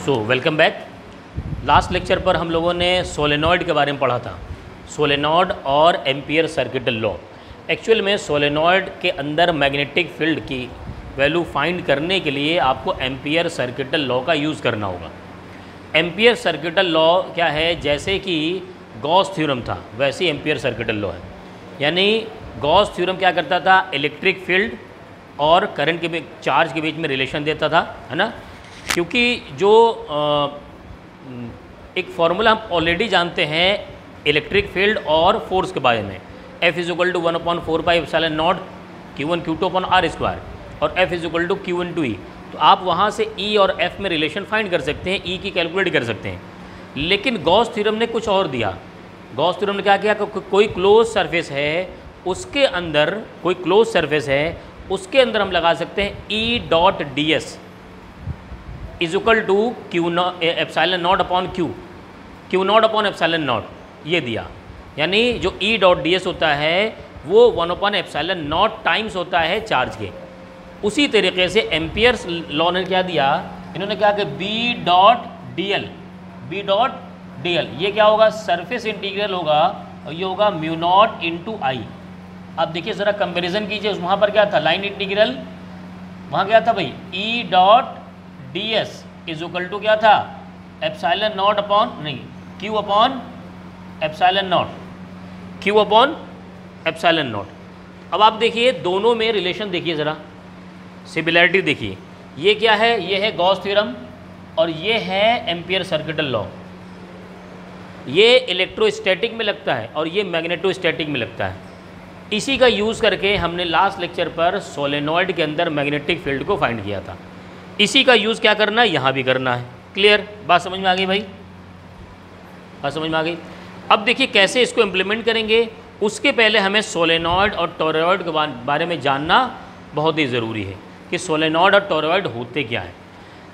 Welcome back. Last lecture पर हम लोगों ने सोलेनॉइड के बारे में पढ़ा था, सोलेनॉइड और एम्पियर सर्किटल लॉ। एक्चुअल में सोलेनॉइड के अंदर मैग्नेटिक फील्ड की वैल्यू फाइंड करने के लिए आपको एम्पियर सर्किटल लॉ का यूज़ करना होगा। एम्पियर सर्किटल लॉ क्या है? जैसे कि गॉस थ्योरम था वैसे ही एम्पियर सर्किटल लॉ है। यानी गॉस थ्योरम क्या करता था? इलेक्ट्रिक फील्ड और करंट के चार्ज के बीच में रिलेशन देता था, है ना। क्योंकि जो एक फार्मूला हम ऑलरेडी जानते हैं इलेक्ट्रिक फील्ड और फोर्स के बारे में, F=1/4πε0 Q1 Q2/r² और F=Q1/E। तो आप वहाँ से E और F में रिलेशन फाइंड कर सकते हैं, E की कैलकुलेट कर सकते हैं। लेकिन गॉस थ्योरम ने कुछ और दिया। गॉस थ्योरम ने क्या किया? कोई क्लोज सरफेस है, उसके अंदर कोई क्लोज सरफेस है, उसके अंदर हम लगा सकते हैं E.ds = Q0/Q, Q0/ε0 ये दिया। यानी जो E.ds होता है वो 1/ε0 टाइम्स होता है चार्ज के। उसी तरीके से एम्पियर्स लॉ ने क्या दिया? इन्होंने क्या कि B.dl ये क्या होगा? सरफेस इंटीग्रल होगा और ये होगा μ0 × I। अब देखिए ज़रा कंपैरिजन कीजिए, वहाँ पर क्या था? लाइन इंटीग्रल, वहाँ क्या था भाई? E.ds = क्या था? Q/ε0। अब आप देखिए दोनों में रिलेशन देखिए, ज़रा सिमिलैरिटी देखिए। ये क्या है? ये है गॉस थ्योरम और ये है एम्पियर सर्किटल लॉ। ये इलेक्ट्रोस्टैटिक में लगता है और ये मैग्नेटोस्टैटिक में लगता है। इसी का यूज़ करके हमने लास्ट लेक्चर पर सोलेनॉइड के अंदर मैग्नेटिक फील्ड को फाइंड किया था। इसी का यूज़ क्या करना है? यहाँ भी करना है। क्लियर? बात समझ में आ गई भाई? बात समझ में आ गई। अब देखिए कैसे इसको इम्प्लीमेंट करेंगे। उसके पहले हमें सोलेनॉइड और टोरॉइड के बारे में जानना बहुत ही ज़रूरी है कि सोलेनॉइड और टोरॉइड होते क्या हैं।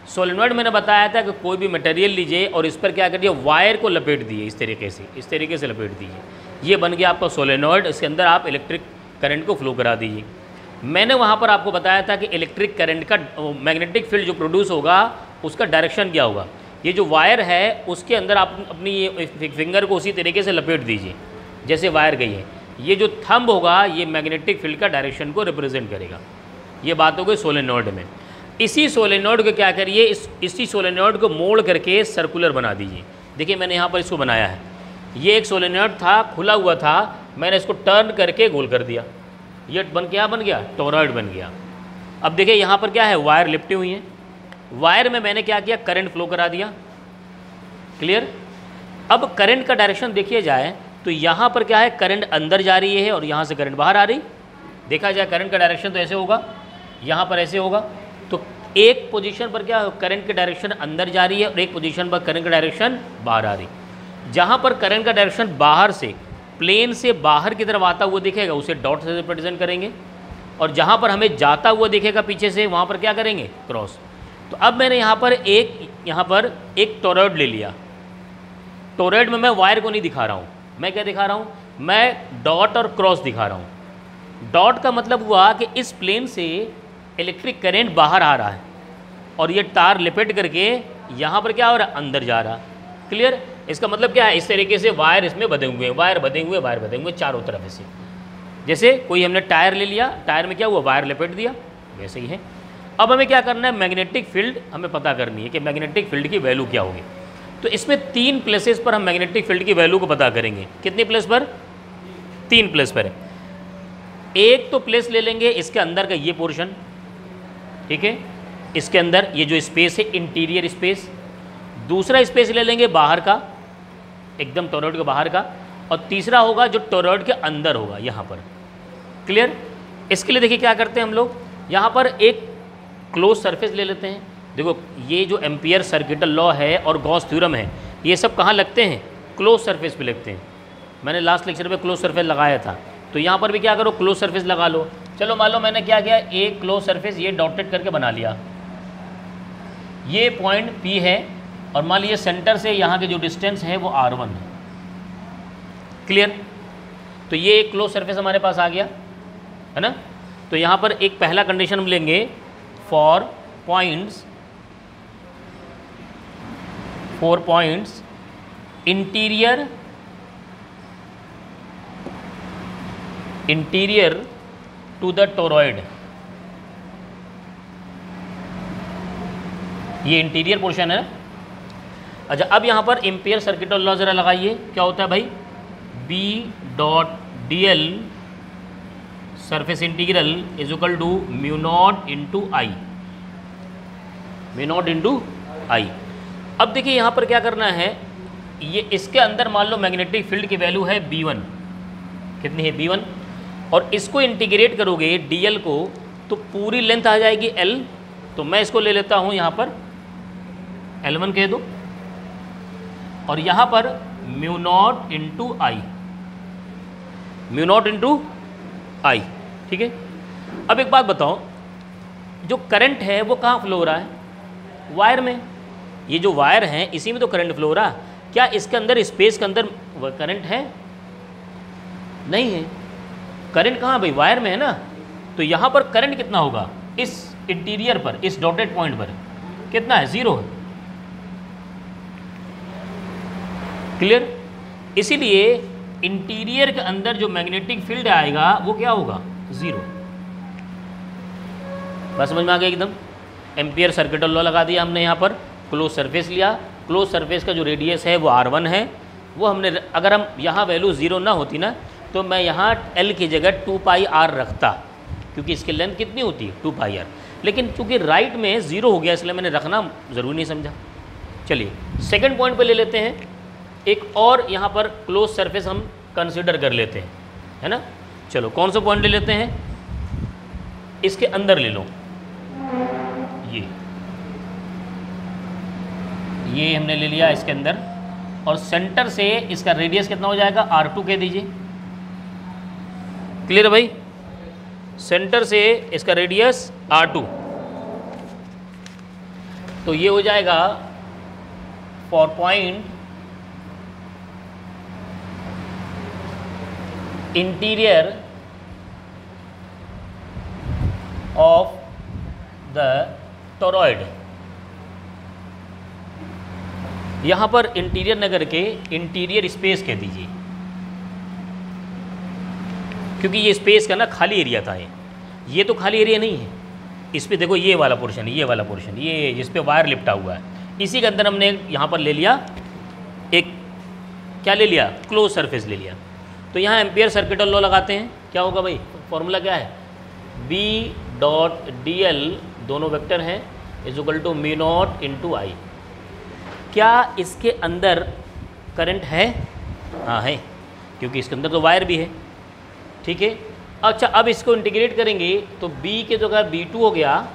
सोलेनॉइड मैंने बताया था कि कोई भी मटेरियल लीजिए और इस पर क्या करिए? वायर को लपेट दिए, इस तरीके से लपेट दीजिए। ये बन गया आपका सोलेनॉइड। इसके अंदर आप इलेक्ट्रिक करंट को फ्लो करा दीजिए। मैंने वहाँ पर आपको बताया था कि इलेक्ट्रिक करंट का मैग्नेटिक फील्ड जो प्रोड्यूस होगा उसका डायरेक्शन क्या होगा। ये जो वायर है उसके अंदर आप अपनी ये फिंगर को उसी तरीके से लपेट दीजिए जैसे वायर गई है। ये जो थंब होगा ये मैग्नेटिक फील्ड का डायरेक्शन को रिप्रेजेंट करेगा। ये बात हो गई सोलेनॉइड में। इसी सोलेनॉइड को क्या करिए? इसी सोलेनॉइड को मोड़ करके सर्कुलर बना दीजिए। देखिए मैंने यहाँ पर इसको बनाया है। ये एक सोलेनॉइड था, खुला हुआ था, मैंने इसको टर्न करके गोल कर दिया। ये बन गया टोरॉइड बन गया। अब देखिए यहाँ पर क्या है? वायर लिपटी हुई है। वायर में मैंने क्या किया? करंट फ्लो करा दिया। क्लियर? अब करंट का डायरेक्शन देखिए जाए तो यहाँ पर क्या है? करंट अंदर जा रही है और यहाँ से करंट बाहर आ रही। देखा जाए करंट का डायरेक्शन तो ऐसे होगा, यहाँ पर ऐसे होगा। तो एक पोजीशन पर क्या करंट की डायरेक्शन अंदर जा रही है और एक पोजीशन पर करंट का डायरेक्शन बाहर आ रही। जहाँ पर करंट का डायरेक्शन बाहर से, प्लेन से बाहर की तरफ आता हुआ दिखेगा उसे डॉट से रिप्रेजेंट करेंगे और जहाँ पर हमें जाता हुआ दिखेगा पीछे से वहाँ पर क्या करेंगे? क्रॉस। तो अब मैंने यहाँ पर एक टोरॉइड ले लिया। टोरॉइड में मैं वायर को नहीं दिखा रहा हूँ, मैं क्या दिखा रहा हूँ? मैं डॉट और क्रॉस दिखा रहा हूँ। डॉट का मतलब हुआ कि इस प्लेन से इलेक्ट्रिक करंट बाहर आ रहा है और ये तार लिपेट करके यहाँ पर क्या हो रहा है? अंदर जा रहा। क्लियर? इसका मतलब क्या है? इस तरीके से वायर इसमें बंधे हुए हैं, वायर बंधे हुए चारों तरफ ऐसे। जैसे कोई हमने टायर ले लिया, टायर में क्या हुआ? वायर लपेट दिया, वैसे ही है। अब हमें क्या करना है? मैग्नेटिक फील्ड हमें पता करनी है कि मैग्नेटिक फील्ड की वैल्यू क्या होगी। तो इसमें 3 प्लेसेस पर हम मैग्नेटिक फील्ड की वैल्यू को पता करेंगे। कितने प्लेस पर? 3 प्लेस पर है। एक तो प्लेस ले लेंगे इसके अंदर का ये पोर्शन, ठीक है, इसके अंदर ये जो स्पेस है इंटीरियर स्पेस। दूसरा स्पेस ले लेंगे बाहर का, एकदम टोरॉइड के बाहर का, और तीसरा होगा जो टोरॉइड के अंदर होगा यहाँ पर। क्लियर? इसके लिए देखिए क्या करते हैं हम लोग, यहाँ पर एक क्लोज सरफेस ले लेते हैं। देखो ये जो एम्पियर सर्किटल लॉ है और गॉस थ्योरम है ये सब कहाँ लगते हैं? क्लोज सरफेस पे लगते हैं। मैंने लास्ट लेक्चर पे क्लोज सरफेस लगाया था, तो यहाँ पर भी क्या करो? क्लोज सरफेस लगा लो। चलो मान लो मैंने क्या किया? एक क्लोज सरफेस ये डॉटेड करके बना लिया। ये पॉइंट P है और मान लीजिए सेंटर से यहाँ के जो डिस्टेंस है वो R1 है। क्लियर? तो ये एक क्लोज सरफेस हमारे पास आ गया, है ना। तो यहाँ पर एक पहला कंडीशन हम लेंगे four points 4 points interior to the toroid. ये इंटीरियर पोर्शन है। अच्छा, अब यहाँ पर एम्पियर सर्किट लॉ ज़रा लगाइए, क्या होता है भाई, B dot D L surface integral is equal to mu naught into I, mu naught into I. अब देखिए यहाँ पर क्या करना है, ये इसके अंदर मान लो मैग्नेटिक फील्ड की वैल्यू है B1, कितनी है B1, और इसको इंटीग्रेट करोगे dl को तो पूरी लेंथ आ जाएगी L। तो मैं इसको ले लेता हूँ यहाँ पर L1 कह दो, और यहाँ पर mu naught into I, mu naught into आई, ठीक है। अब एक बात बताओ, जो करंट है वो कहाँ फ्लो हो रहा है, वायर में। ये जो वायर हैं इसी में तो करंट फ्लो हो रहा है। क्या इसके अंदर स्पेस के अंदर करंट है? नहीं है। करंट कहाँ भाई, वायर में है ना। तो यहाँ पर करंट कितना होगा, इस इंटीरियर पर, इस डॉटेड पॉइंट पर कितना है, 0 है। क्लियर। इसीलिए इंटीरियर के अंदर जो मैग्नेटिक फील्ड आएगा वो क्या होगा, 0। बस समझ में आ गया एकदम। एम्पियर सर्किट लॉ लगा दिया हमने, यहाँ पर क्लोज सरफेस लिया, क्लोज सरफेस का जो रेडियस है वो R1 है, वो हमने, अगर हम यहाँ वैल्यू 0 ना होती ना तो मैं यहाँ L की जगह 2 पाई R रखता, क्योंकि इसकी लेंथ कितनी होती है 2 पाई R, लेकिन चूँकि राइट में 0 हो गया इसलिए मैंने रखना ज़रूरी नहीं समझा। चलिए सेकंड पॉइंट पे ले लेते हैं, एक और यहाँ पर क्लोज सरफेस हम कंसिडर कर लेते हैं, है ना। चलो कौन सा पॉइंट ले लेते हैं, इसके अंदर ले लो, ये हमने ले लिया इसके अंदर, और सेंटर से इसका रेडियस कितना हो जाएगा, R2 कह दीजिए। क्लियर भाई, सेंटर से इसका रेडियस R2, तो ये हो जाएगा 4 point interior of the toroid. यहाँ पर इंटीरियर न करके इंटीरियर स्पेस कह दीजिए, क्योंकि ये स्पेस का ना खाली एरिया था, ये तो खाली एरिया नहीं है। इस पे देखो ये वाला पोर्शन, ये वाला पोर्शन, ये जिस पे वायर लिपटा हुआ है, इसी के अंदर हमने यहाँ पर ले लिया एक, क्या ले लिया, क्लोज सरफेस ले लिया। तो यहाँ एम्पियर सर्किट लॉ लगाते हैं, क्या होगा भाई, फॉर्मूला क्या है, B डॉट डी एल, दोनों वेक्टर हैं, is equal to mu naught into I. क्या इसके अंदर करंट है? हाँ है, क्योंकि इसके अंदर तो वायर भी है, ठीक है। अच्छा, अब इसको इंटीग्रेट करेंगे तो B के जगह B2 हो गया,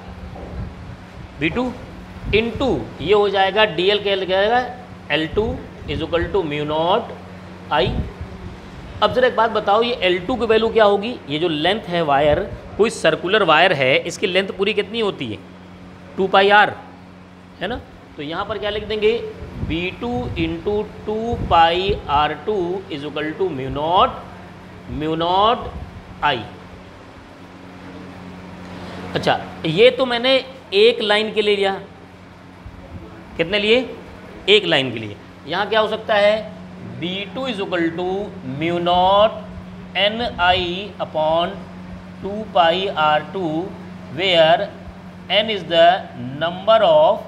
B2 इंटू ये हो जाएगा DL क्या जाएगा, L2 is equal to mu naught I. अब जरा एक बात बताओ, ये L2 की वैल्यू क्या होगी, ये जो लेंथ है वायर, कोई सर्कुलर वायर है, इसकी लेंथ पूरी कितनी होती है, 2 पाई R, है ना। तो यहाँ पर क्या लिख देंगे, B2 into 2 pi R2 is equal to mu naught I. अच्छा, ये तो मैंने एक लाइन के लिए लिया, कितने लिए, एक लाइन के लिए। यहाँ क्या हो सकता है, B2 is equal to mu nought n I upon 2 pi R2 where n is the number of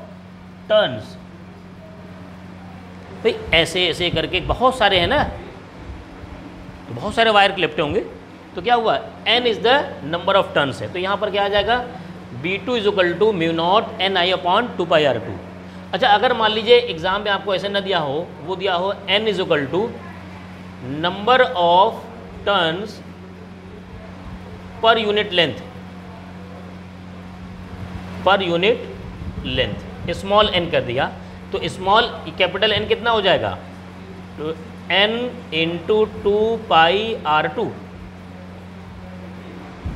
turns. भाई ऐसे ऐसे करके बहुत सारे हैं ना, तो बहुत सारे वायर लिपटे होंगे, तो क्या हुआ, n is the number of turns है, तो यहाँ पर क्या आ जाएगा, B2 is equal to mu nought n I upon 2 pi R2। अच्छा, अगर मान लीजिए एग्जाम में आपको ऐसे ना दिया हो, वो दिया हो n is equal to number of turns per unit length, per unit length, small n कर दिया, तो स्मॉल कैपिटल N कितना हो जाएगा, तो n इंटू 2 पाई R2।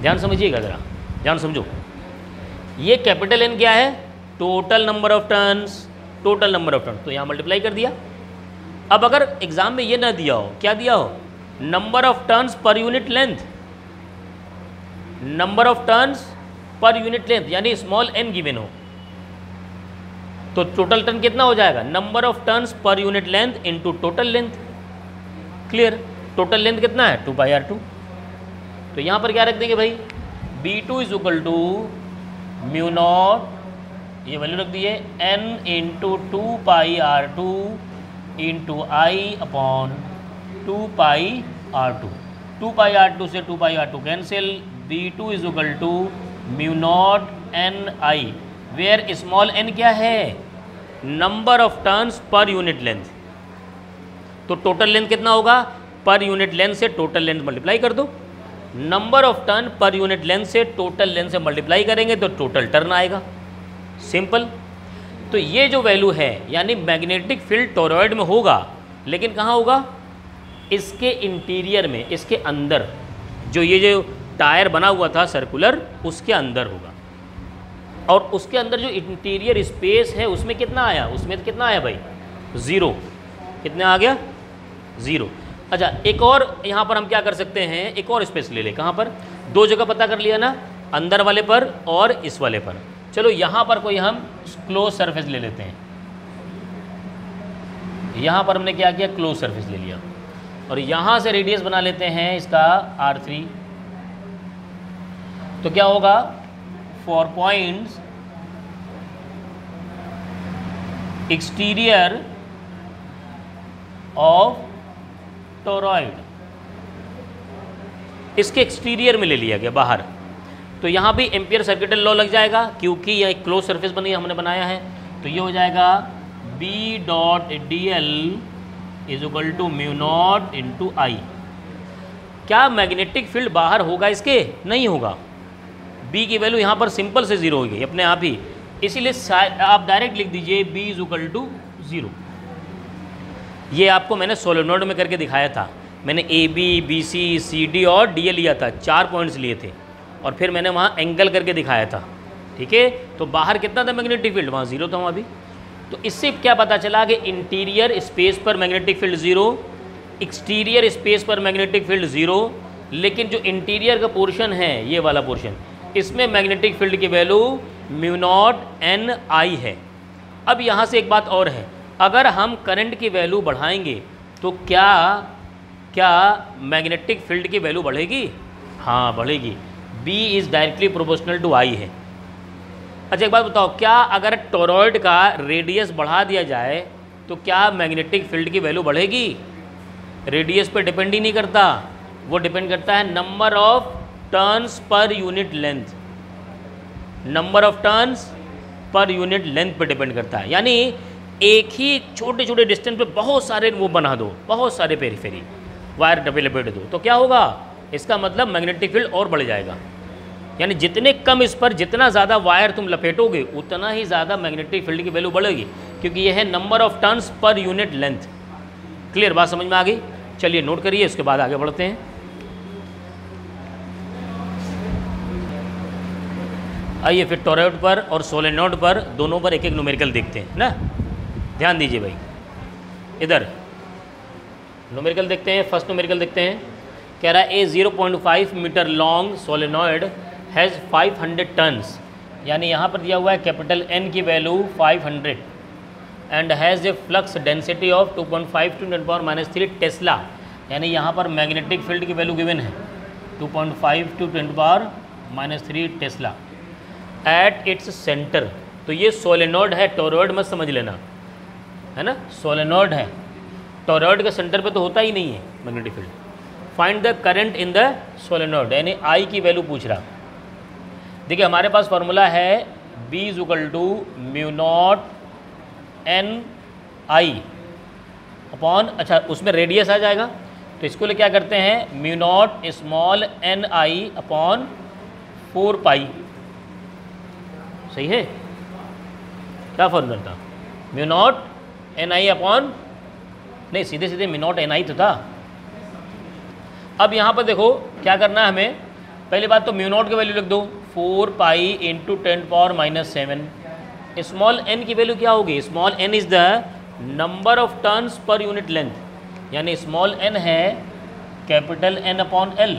ध्यान समझिएगा जरा, ध्यान समझो, ये कैपिटल N क्या है, total number of turns, total number of turns, तो यहाँ मल्टीप्लाई कर दिया। अब अगर एग्जाम में ये ना दिया हो, क्या दिया हो, number of turns per unit length, number of turns per unit length, यानी स्मॉल n गिवन हो, तो टोटल टर्न कितना हो जाएगा, number of turns per unit length into total length. Clear, total length कितना है 2πr2। तो यहाँ पर क्या रख देंगे भाई, B2 is equal to mu nought, ये वैल्यू रख दिए n into 2πr2 into I upon 2πr2। 2πr2 से 2πr2 cancel, B2 is equal to mu nought n I, where small n क्या है, number of turns per unit length. तो total length कितना होगा, per unit length से total length multiply कर दो, number of turn per unit length से total length से मल्टीप्लाई करेंगे तो टोटल टर्न आएगा, सिंपल। तो ये जो वैल्यू है यानी मैग्नेटिक फील्ड टोरॉइड में होगा, लेकिन कहाँ होगा, इसके इंटीरियर में, इसके अंदर, जो टायर बना हुआ था सर्कुलर उसके अंदर होगा। और उसके अंदर जो इंटीरियर स्पेस है उसमें कितना आया, उसमें कितना आया भाई, 0। कितना आ गया, 0। अच्छा, एक और यहाँ पर हम क्या कर सकते हैं, एक और स्पेस ले लें। कहाँ पर, दो जगह पता कर लिया ना, अंदर वाले पर और इस वाले पर। चलो यहाँ पर कोई हम क्लोज सरफेस ले लेते हैं। यहाँ पर हमने क्या किया, क्लोज सरफेस ले लिया और यहाँ से रेडियस बना लेते हैं इसका R3। तो क्या होगा, 4 पॉइंट्स एक्सटीरियर ऑफ टोरॉइड, इसके एक्सटीरियर में ले लिया गया बाहर। तो यहाँ भी एम्पियर सर्किटल लॉ लग जाएगा क्योंकि यह एक क्लोज सरफेस बनी हमने बनाया है। तो ये हो जाएगा B dot DL is equal to mu naught into I. क्या मैग्नेटिक फील्ड बाहर होगा इसके, नहीं होगा। B की वैल्यू यहाँ पर सिंपल से 0 हो गई अपने आप ही, इसीलिए आप डायरेक्ट लिख दीजिए B इज इक्वल टू 0। ये आपको मैंने सोलेनोइड में करके दिखाया था। मैंने AB, BC, CD और DA लिया था, 4 पॉइंट्स लिए थे और फिर मैंने वहाँ एंगल करके दिखाया था। ठीक है, तो बाहर कितना था मैग्नेटिक फील्ड, वहाँ 0 था वहाँ भी। तो इससे क्या पता चला कि इंटीरियर स्पेस पर मैग्नेटिक फील्ड 0, एक्सटीरियर स्पेस पर मैग्नेटिक फील्ड 0, लेकिन जो इंटीरियर का पोर्शन है ये वाला पोर्शन, इसमें मैग्नेटिक फील्ड की वैल्यू म्यू नॉट n आई है। अब यहाँ से एक बात और है, अगर हम करंट की वैल्यू बढ़ाएंगे तो क्या मैग्नेटिक फील्ड की वैल्यू बढ़ेगी, हाँ बढ़ेगी। B is directly proportional to I है। अच्छा एक बात बताओ, क्या अगर टोरॉइड का रेडियस बढ़ा दिया जाए तो क्या मैग्नेटिक फील्ड की वैल्यू बढ़ेगी? रेडियस पे डिपेंड ही नहीं करता, वो डिपेंड करता है number of turns per unit length, number of turns per unit length पर डिपेंड करता है। यानी एक ही छोटे छोटे डिस्टेंस पे बहुत सारे वो बना दो, बहुत सारे पेरीफेरी वायर डबे लपेट दो, तो क्या होगा, इसका मतलब मैग्नेटिक फील्ड और बढ़ जाएगा। यानी जितने कम इस पर जितना ज़्यादा वायर तुम लपेटोगे उतना ही ज़्यादा मैग्नेटिक फील्ड की वैल्यू बढ़ेगी, क्योंकि यह है number of turns per unit length. Clear, बात समझ में आ गई? चलिए नोट करिए, उसके बाद आगे बढ़ते हैं। आइए फिर टोरॉइड पर और सोलेनोइड पर दोनों पर एक एक न्यूमेरिकल देखते हैं ना। ध्यान दीजिए भाई, इधर न्यूमेरिकल देखते हैं। फर्स्ट न्यूमेरिकल देखते हैं, कह रहा है a 0.5 metre long solenoid has 500 turns, यानी यहाँ पर दिया हुआ है कैपिटल N की value 500 and has a flux density of 2.5 to 10⁻³ tesla, यानी यहाँ पर मैग्नेटिक फील्ड की वैल्यू गिवन है 2.5 to 10⁻³ tesla at its centre. तो ये सोलेनोइड है, टोरॉइड मत समझ लेना, है ना, सोलेनोइड है। टोरॉइड के सेंटर पे तो होता ही नहीं है magnetic field. Find the current in the solenoid, यानी आई की वैल्यू पूछ रहा। देखिए हमारे पास फार्मूला है B is equal to mu nought N I upon, अच्छा उसमें रेडियस आ जाएगा तो इसको लिए क्या करते हैं, mu naught small N I upon 4 पाई। सही है, क्या फॉर्मूला था, mu nought N I upon, नहीं सीधे सीधे म्यू नॉट N I तो था। अब यहाँ पर देखो क्या करना है हमें, पहली बात तो म्यू नॉट की वैल्यू लिख दो 4 पाई इंटू 10⁻⁷। स्मॉल n की वैल्यू क्या होगी, small n is the number of turns per unit length, यानी स्मॉल n है capital N upon L।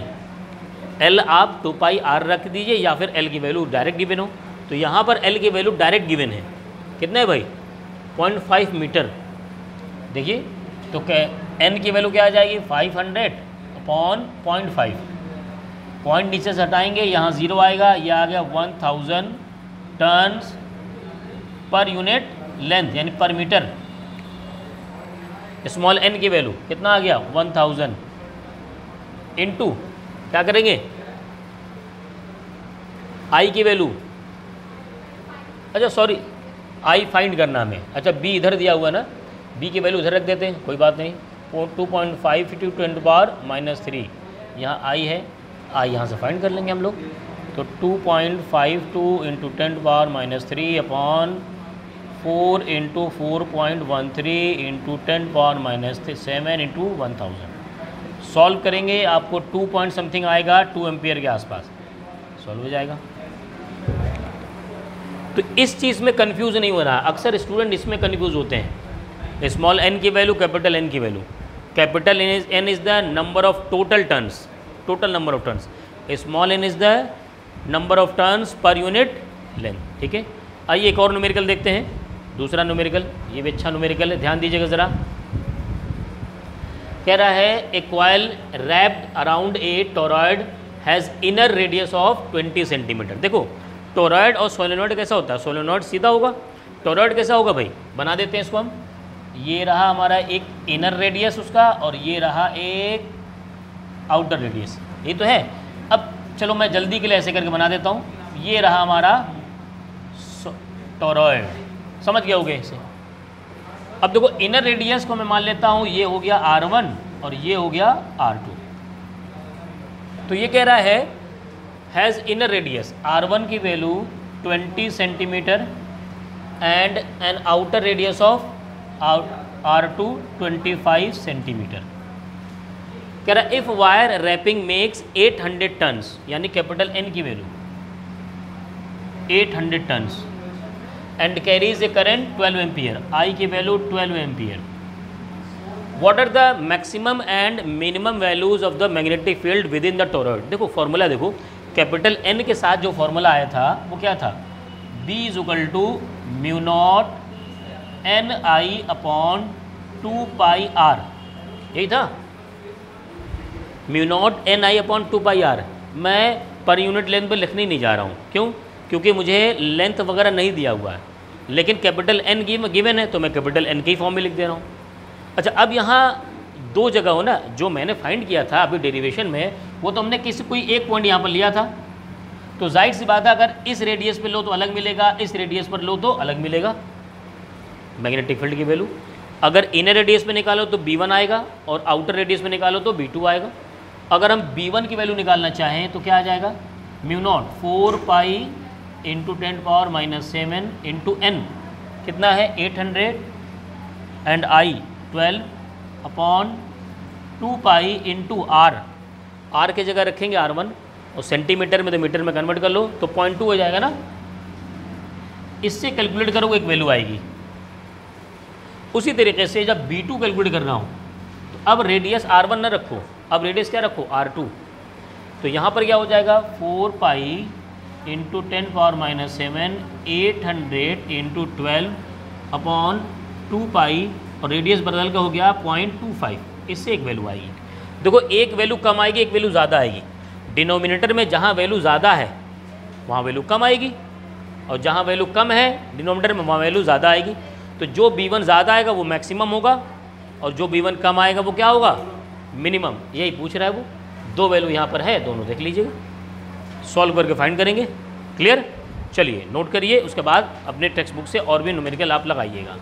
L आप 2πr रख दीजिए या फिर L की वैल्यू डायरेक्ट गिवन हो, तो यहाँ पर L की वैल्यू डायरेक्ट गिवन है, कितना है भाई 0.5 मीटर। देखिए तो n की वैल्यू क्या आ जाएगी 500 अपॉन 0.5, पॉइंट नीचे से हटाएंगे, यहाँ 0 आएगा, यह आ गया 1000 टन्स पर यूनिट लेंथ यानी पर मीटर। स्मॉल n की वैल्यू कितना आ गया 1000 इंटू क्या करेंगे i की वैल्यू, अच्छा सॉरी i फाइंड करना हमें, अच्छा b इधर दिया हुआ ना, b की वैल्यू इधर रख देते हैं, कोई बात नहीं। 2.5 × 10⁻³ यहाँ i है, i यहाँ से फाइंड कर लेंगे हम लोग। तो 2.52 × 10⁻³ अपॉन 4 × 4.13 × 10⁻7 × 1000 सॉल्व करेंगे, आपको 2 पॉइंट समथिंग आएगा, 2 एम्पियर के आसपास सॉल्व हो जाएगा। तो इस चीज़ में कंफ्यूज नहीं हो रहा, अक्सर स्टूडेंट इसमें कंफ्यूज होते हैं। स्मॉल n की वैल्यू, कैपिटल N की value. Capital N is the number of total turns, total number of turns. Small n is the number of turns per unit length, ठीक है। आइए एक और न्यूमेरिकल देखते हैं, दूसरा न्यूमेरिकल, ये भी अच्छा न्यूमेरिकल है, ध्यान दीजिएगा ज़रा। कह रहा है a coil wrapped around a toroid has inner radius of 20 centimetre. देखो टोरॉयड और सोलेनॉइड कैसा होता है, सोलेनॉइड सीधा होगा, टोरॉयड कैसा होगा भाई, बना देते हैं इसको हम। ये रहा हमारा एक इनर रेडियस उसका, और ये रहा एक आउटर रेडियस, ये तो है। अब चलो मैं जल्दी के लिए ऐसे करके बना देता हूँ, ये रहा हमारा टोरॉयड, समझ गए होगे इसे। अब देखो इनर रेडियस को मैं मान लेता हूँ, ये हो गया R1 और ये हो गया R2। तो ये कह रहा है हैज़ इनर रेडियस, R1 की value 20 centimetre and an outer radius of R2 25 centimetre. कह रहा है if wire wrapping makes 800 turns, यानी कैपिटल N की value 800 turns and carries a current 12 ampere, I की value 12 ampere. What are the maximum and minimum values of the magnetic field within the toroid. देखो formula देखो, capital N के साथ जो formula आया था वो क्या था, B = μ0 Ni अपॉन 2πr, यही था, μ0 Ni अपॉन 2πr। मैं पर यूनिट लेंथ पर लिखने नहीं जा रहा हूँ, क्यों, क्योंकि मुझे लेंथ वगैरह नहीं दिया हुआ है, लेकिन कैपिटल N गिवन है तो मैं कैपिटल N के ही फॉर्म में लिख दे रहा हूँ। अच्छा अब यहाँ दो जगह हो ना, जो मैंने फाइंड किया था अभी डेरिवेशन में, वो तो हमने किसी कोई एक पॉइंट यहाँ पर लिया था, तो जाहिर सी बात है अगर इस रेडियस पे लो तो अलग मिलेगा, इस रेडियस पर लो तो अलग मिलेगा मैग्नेटिक फील्ड की वैल्यू। अगर इनर रेडियस पे निकालो तो B1 आएगा और आउटर रेडियस पे निकालो तो B2 आएगा। अगर हम B1 की वैल्यू निकालना चाहें तो क्या आ जाएगा, μ0 4π × 10⁻7 × n, कितना है 800 एंड I 12 अपॉन 2π × r की जगह रखेंगे R1 और सेंटीमीटर में तो मीटर में कन्वर्ट कर लो तो 0.2 हो जाएगा ना। इससे कैलकुलेट करो एक वैल्यू आएगी। उसी तरीके से जब B2 कैलकुलेट कर रहा हूँ तो अब रेडियस R1 न रखो, अब रेडियस क्या रखो R2। तो यहाँ पर क्या हो जाएगा 4π × 10⁻7 800 × 12 अपॉन 2π और रेडियस बदल का हो गया 0.25, इससे एक वैल्यू आएगी। देखो एक वैल्यू कम आएगी, एक वैल्यू ज़्यादा आएगी। डिनोमिनेटर में जहाँ वैल्यू ज़्यादा है वहाँ वैल्यू कम आएगी, और जहाँ वैल्यू कम है डिनोमिनेटर में वहाँ वैल्यू ज़्यादा आएगी। तो जो B1 ज़्यादा आएगा वो मैक्सिमम होगा, और जो B1 कम आएगा वो क्या होगा, मिनिमम। यही पूछ रहा है वो, दो वैल्यू यहाँ पर है, दोनों देख लीजिएगा, सॉल्व करके फाइंड करेंगे। क्लियर, चलिए नोट करिए, उसके बाद अपने टेक्स्ट बुक से और भी न्यूमेरिकल आप लगाइएगा।